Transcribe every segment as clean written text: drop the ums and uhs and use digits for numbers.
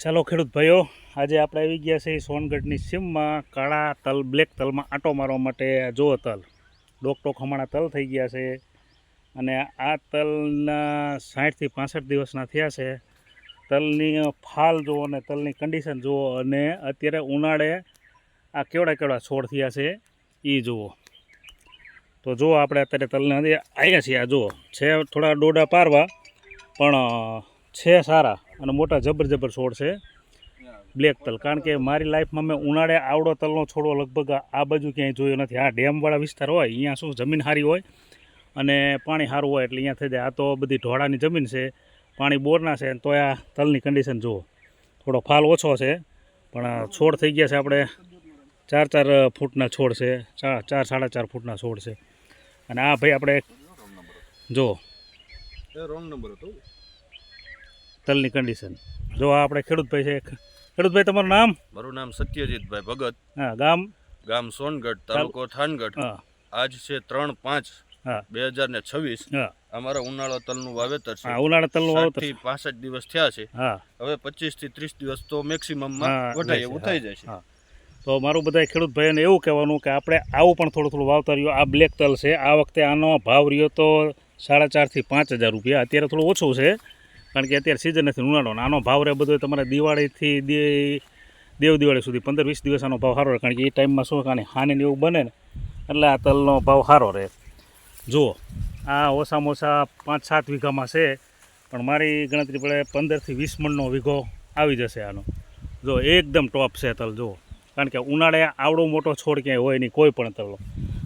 ચાલો ખેડૂત ભાઈઓ, આજે આપણે આવી ગયા છે સોનગઢની સીમમાં કાળા તલ બ્લેક તલમાં આંટો મારવા માટે. જો તલ ડોકટોક હમણાં તલ થઈ ગયા છે અને આ તલના 60થી 65 દિવસના થયા છે. તલની ફાલ જુઓ અને તલની કન્ડિશન જુઓ, અને અત્યારે ઉનાળે આ કેવડા છોડ થયા છે એ જુઓ. તો જુઓ આપણે અત્યારે તલને આવ્યા છીએ. આ જુઓ છે થોડા ડોડા પારવા, પણ છે સારા અને મોટા જબર છોડ છે બ્લેક તલ. કારણ કે મારી લાઈફમાં મેં ઉનાળે આવડો તલનો છોડવો લગભગ આ બાજુ ક્યાંય જોયો નથી. આ ડેમવાળા વિસ્તાર હોય અહીંયા શું જમીન સારી હોય અને પાણી સારું હોય એટલે અહીંયા થઈ જાય. આ તો બધી ઢોળાની જમીન છે, પાણી બોરના છે, તો આ તલની કન્ડિશન જુઓ. થોડો ફાલ ઓછો છે પણ છોડ થઈ ગયા છે આપણે 4-4 ફૂટના છોડ છે, 4-4.5 ફૂટના છોડ છે. અને આ ભાઈ આપણે જુઓ તલની કન્ડિશન જો. આ આપણે ખેડૂતભાઈ છે. ખેડૂતભાઈ તમારું નામ? મારું નામ સત્યજીતભાઈ ભગત. હા. ગામ સોનગઢ, તાલુકો થાનગઢ. આજ છે 3/5/2026. અમારા ઉનાળા તલનું વાવેતર છે. ઉનાળા તલનું વાવેતર 65 દિવસ થયા છે. હવે 25 થી 30 દિવસ તો મેક્સિમમમાં વઢાય એવું થઈ જાય છે. તો મારું બધા ખેડૂત ભાઈઓને એવું કહેવાનું કે આપણે આવું પણ થોડું વાવતા રહ્યો. આ બ્લેક તલ છે, આ વખતે આનો ભાવ રહ્યો તો 4,500 થી 5,000 રૂપિયા. અત્યારે થોડું ઓછું છે કારણ કે અત્યારે સિઝન નથી ઉનાળો. આનો ભાવ રહે બધો તમારે દિવાળીથી દેવ દિવાળી સુધી 15-20 દિવસ આનો ભાવ સારો રહે. કારણ કે એ ટાઈમમાં શું કાંઈ હાને એવું બને ને એટલે આ તલનો ભાવ સારો રહે. જુઓ આ ઓછામાં ઓછા 5-7 વીઘામાં છે, પણ મારી ગણતરી પડે 15થી 20 મણનો વીઘો આવી જશે આનો. જો એકદમ ટોપ છે તલ. જુઓ કારણ કે ઉનાળે આવડો મોટો છોડ ક્યાંય હોય નહીં કોઈ પણ તલનો.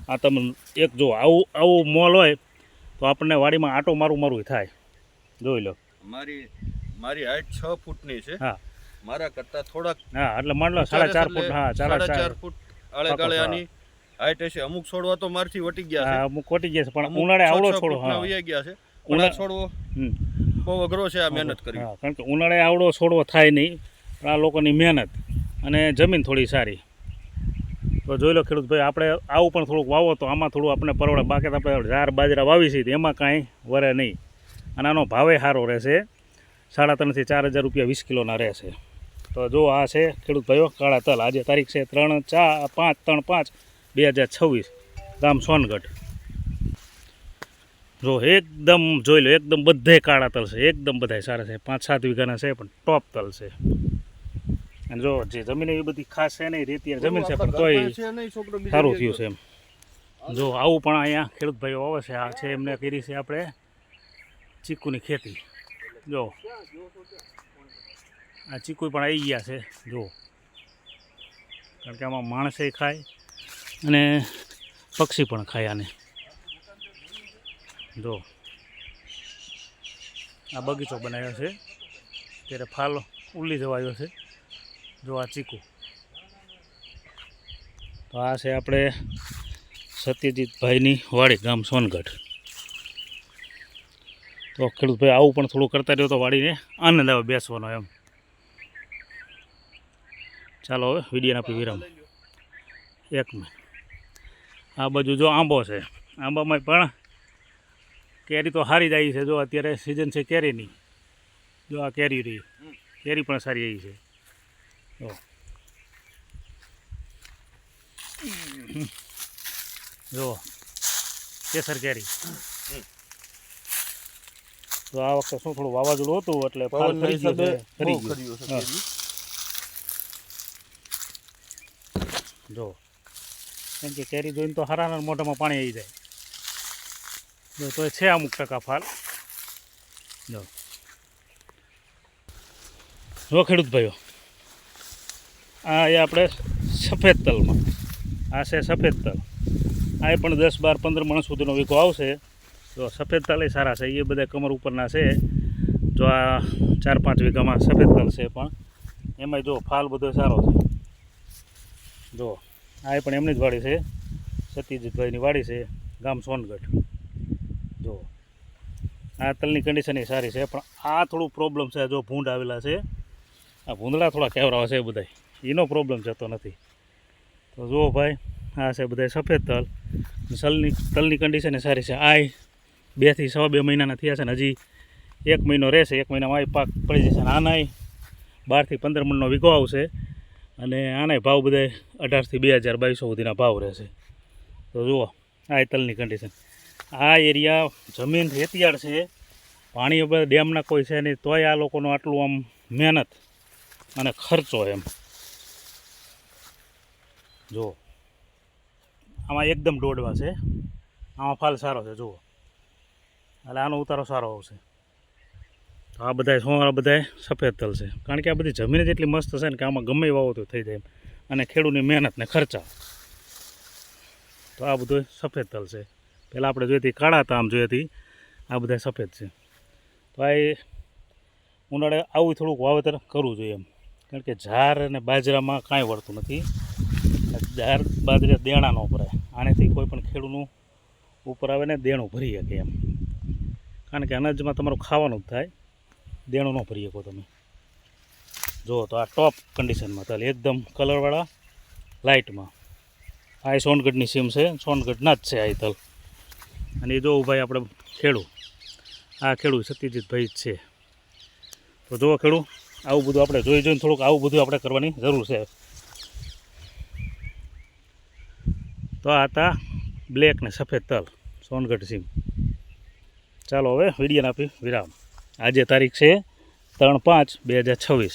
આ તમે એક જુઓ આવું મોલ હોય તો આપણને વાડીમાં આંટો મારું થાય. જોઈ લો. મારી હાઈટ 6 ફૂટની છે. હા. મારા કરતા થોડાક એટલે માન લો 4.5 ફૂટ. હા, 4.5 ફૂટ આળે આની હાઈટ હશે. અમુક છોડવા તો મારથી વટી ગયા છે. અમુક વટી ગયા છે, પણ ઉનાળે આવડો છોડવો વયા ગયા છે. ઉનાળે છોડવો બહુ અઘરો છે આ મહેનત કરી. કારણ કે ઉનાળે આવડો છોડવો થાય નહીં, પણ આ લોકોની મહેનત અને જમીન થોડી સારી. તો જોઈ લો ખેડૂત ભાઈ, આપણે આવું પણ થોડુંક વાવો તો આમાં થોડું આપણે પરવડે. બાકી આપણે ઝાર બાજરા વાવી છે એમાં કાંઈ વરે નહીં. અને આનો ભાવે સારો રહેશે. 3,500 થી 4,000 રૂપિયા 20 કિલોના રહેશે. તો જો આ છે ખેડૂત ભાઈઓ કાળા તલ. આજે તારીખ છે 3/5/2026, ગામ સોનગઢ. જો એકદમ જોઈ લો, એકદમ બધે કાળા તલ છે, એકદમ બધા સારા છે. 5-7 વીઘાના છે પણ ટોપ તલ છે. અને જો જે જમીન એવી બધી ખાસ છે નહીં, રેતી જમીન છે પણ તોય સારું થયું છે એમ. જો આવું પણ અહીંયા ખેડૂત ભાઈઓ આવે છે. આ છે એમને કરી છે આપણે ચીકુની ખેતી. જો આ ચીકુ પણ આવી ગયા છે. જો કારણ કે આમાં માણસે ખાય અને પક્ષી પણ ખાય આને. જો આ બગીચો બનાવ્યો છે, ત્યારે ફાલ ઉલ્લી જવાયો છે. જો આ ચીકુ. તો આ છે આપણે સત્યજીતભાઈની વાડી, ગામ સોનગઢ. તો ખેડૂત ભાઈ આવું પણ થોડું કરતા રહ્યો તો વાડીને આનંદ આવે બેસવાનો એમ. ચાલો હવે વિડીયોને આપી વિરામ. 1 મિનિટ. આ બાજુ જો આંબો છે, આંબામાં પણ કેરી તો સારી જ આવી છે. જો અત્યારે સિઝન છે કેરીની. જો આ કેરી રહી, કેરી પણ સારી આવી છે. જો કેસર કેરી. તો આ વખતે શું થોડું વાવાઝોડું હતું એટલે ફાલ ફરી ગયું. જો કેમ કે કેરી જોઈને તો હરાના મોઢામાં પાણી આવી જાય. જો તો છે અમુક ટકા ફાલ. જો ખેડૂત ભાઈઓ, આ એ આપણે સફેદ તલમાં. આ છે સફેદ તલ. આ પણ 10-12-15 મણ સુધીનો વીઘો આવશે. જો સફેદ તલ એ સારા છે, એ બધા કમર ઉપરના છે. જો આ 4-5 વીઘામાં સફેદ તલ છે, પણ એમાંય જો ફાલ બધો સારો છે. જો આ પણ એમની જ વાડી છે, સત્યજીતભાઈની વાડી છે, ગામ સોનગઢ. જો આ તલની કન્ડિશન એ સારી છે, પણ આ થોડું પ્રોબ્લેમ છે. જો ભૂંડ આવેલા છે, આ ભૂંદડા થોડા કેવરાવા છે બધા, એનો પ્રોબ્લેમ જતો નથી. તો જુઓ ભાઈ, આ છે બધા સફેદ તલ. તલની કન્ડિશન એ સારી છે. આ 2 થી 2.25 મહિનાના થયા છે ને હજી 1 મહિનો રહેશે. 1 મહિનામાં આ પાક પડી જશે. આનાય 12 થી 15 મણનો વીઘો આવશે અને આના ભાવ બધા 18 થી 2200 સુધીના ભાવ રહેશે. તો જુઓ આ તલની કન્ડિશન. આ એરિયા જમીન રેતિયાળ છે, પાણી ઉપર ડેમના કોઈ છે નહીં, તોય આ લોકોનું આટલું આમ મહેનત અને ખર્ચો એમ. જુઓ આમાં એકદમ દોડવા છે, આમાં ફાલ સારો છે જુઓ, એટલે આનો ઉતારો સારો આવશે. તો આ બધા સફેદ તલ છે, કારણ કે આ બધી જમીન જ એટલી મસ્ત છે ને કે આમાં ગમે વાવો તો થઈ જાય, અને ખેડૂતની મહેનત ને ખર્ચા. તો આ બધું સફેદ તલ છે. પહેલાં આપણે જોઈ હતી કાળા હતા, આમ જોઈ હતી, આ બધા સફેદ છે. તો આ ઉનાળે આવું થોડુંક વાવેતર કરવું જોઈએ એમ, કારણ કે ઝાર અને બાજરામાં કાંઈ વળતું નથી. ઝાર બાજરા દેણા ન ભરાય, આનેથી કોઈ પણ ખેડૂતનું ઉપર આવે ને દેણું ભરી શકે એમ, કારણ કે અનાજમાં તમારું ખાવાનું જ થાય, દેણું ન ભરી શકો તમે. જુઓ તો આ ટોપ કન્ડિશનમાં તલ એકદમ કલરવાળા લાઇટમાં. આ સોનગઢની સીમ છે, સોનગઢના જ છે આ તલ. અને એ જોવું ભાઈ આપણે ખેડૂત સત્યજીતભાઈ જ છે. તો જુઓ ખેડૂત, આવું બધું આપણે જોઈને થોડુંક આવું બધું આપણે કરવાની જરૂર છે. તો આ હતા બ્લેક ને સફેદ તલ સોનગઢ સીમ. ચાલો હવે વિડીયોને આપી વિરામ. આજે તારીખ છે 3/5/2026.